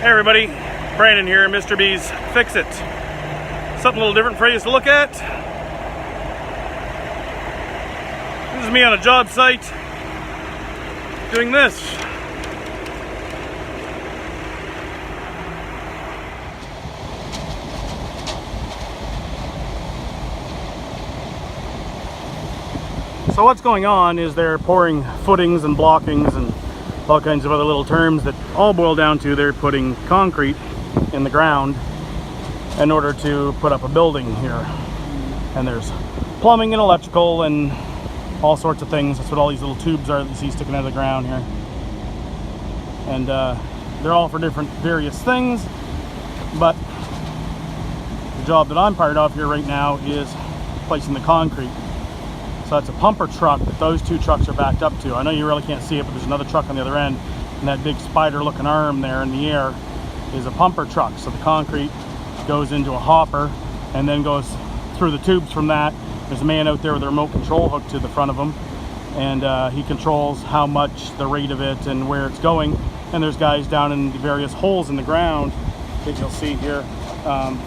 Hey everybody, Brandon here, Mr. B's Fix It. Something a little different for you to look at. This is me on a job site doing this. So what's going on is they're pouring footings and blockings and all kinds of other little terms that all boil down to they're putting concrete in the ground in order to put up a building here. And there's plumbing and electrical and all sorts of things. That's what all these little tubes are that you see sticking out of the ground here. And they're all for different various things, but the job that I'm part of here right now is placing the concrete. So that's a pumper truck that those two trucks are backed up to. I know you really can't see it, but there's another truck on the other end, and that big spider looking arm there in the air is a pumper truck. So the concrete goes into a hopper and then goes through the tubes from that. There's a man out there with a remote control hooked to the front of him, and he controls how much, the rate of it, and where it's going. And there's guys down in the various holes in the ground that you'll see here.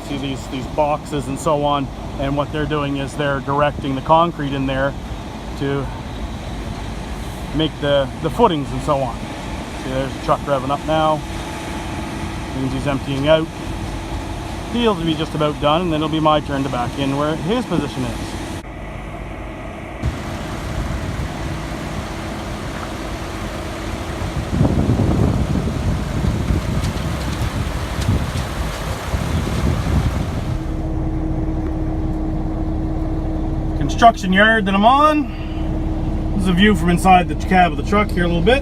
See these boxes and so on, and what they're doing is they're directing the concrete in there to make the footings and so on. See, there's the truck revving up now. Means he's emptying out. He'll be just about done, and then it'll be my turn to back in where his position is. Construction yard that I'm on. This is a view from inside the cab of the truck here a little bit.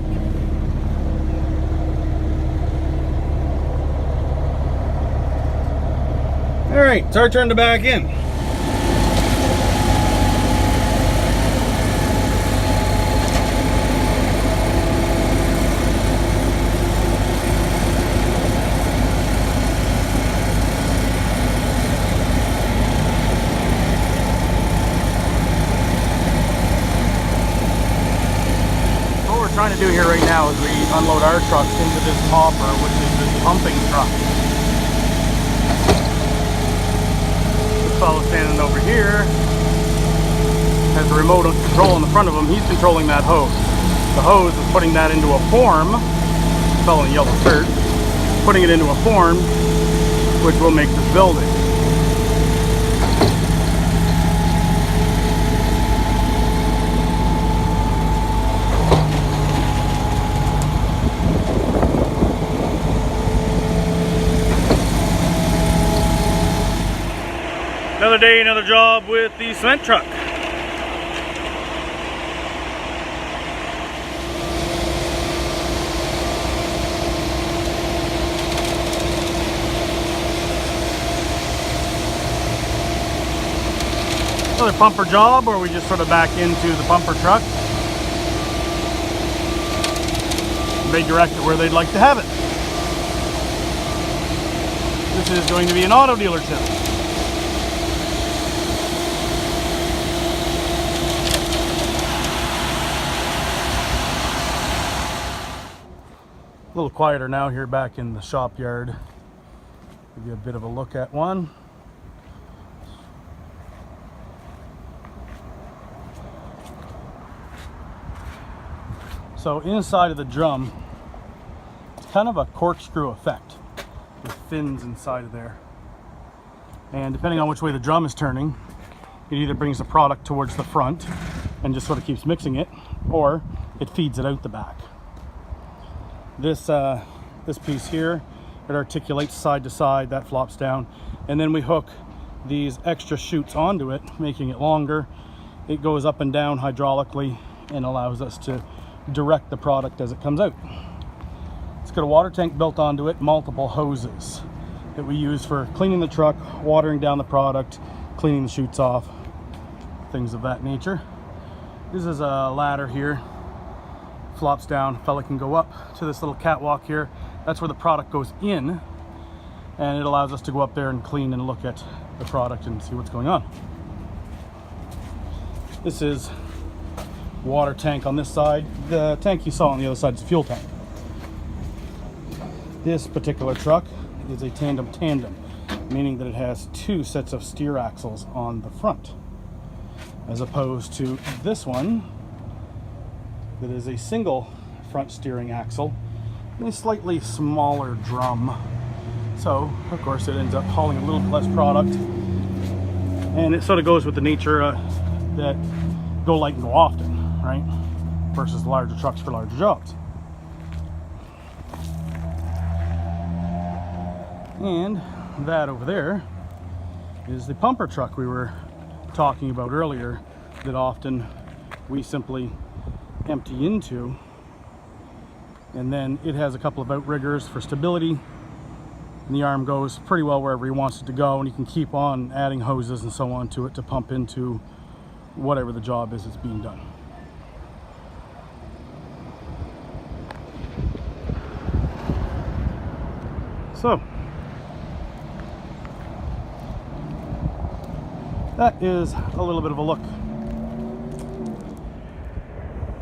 Alright, it's our turn to back in. Trying to do here right now is we unload our trucks into this hopper, which is this pumping truck. This fellow standing over here has a remote control in the front of him. He's controlling that hose. The hose is putting that into a form. The fellow in the yellow shirt, putting it into a form which will make this building. Another day, another job with the cement truck. Another pumper job where we just sort of back into the pumper truck. They direct it where they'd like to have it. This is going to be an auto dealership. A little quieter now here back in the shop yard. Give you a bit of a look at one. So inside of the drum, it's kind of a corkscrew effect with fins inside of there. And depending on which way the drum is turning, it either brings the product towards the front and just sort of keeps mixing it, or it feeds it out the back. This piece here, it articulates side to side, that flops down, and then we hook these extra chutes onto it, making it longer. It goes up and down hydraulically and allows us to direct the product as it comes out. It's got a water tank built onto it, multiple hoses that we use for cleaning the truck, watering down the product, cleaning the chutes off, things of that nature. This is a ladder here. Flops down, fella can go up to this little catwalk here. That's where the product goes in, and it allows us to go up there and clean and look at the product and see what's going on. This is water tank on this side. The tank you saw on the other side is a fuel tank. This particular truck is a tandem, meaning that it has two sets of steer axles on the front, as opposed to this one that is a single front steering axle and a slightly smaller drum. So of course it ends up hauling a little bit less product, and it sort of goes with the nature that go light and go often, right, versus larger trucks for larger jobs. And that over there is the pumper truck we were talking about earlier, that often we simply empty into, and then it has a couple of outriggers for stability, and the arm goes pretty well wherever he wants it to go, and you can keep on adding hoses and so on to it to pump into whatever the job is that's being done. So that is a little bit of a look.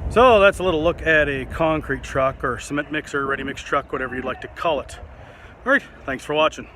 So that's a little look at a concrete truck or cement mixer, ready mix truck, whatever you'd like to call it. All right, thanks for watching.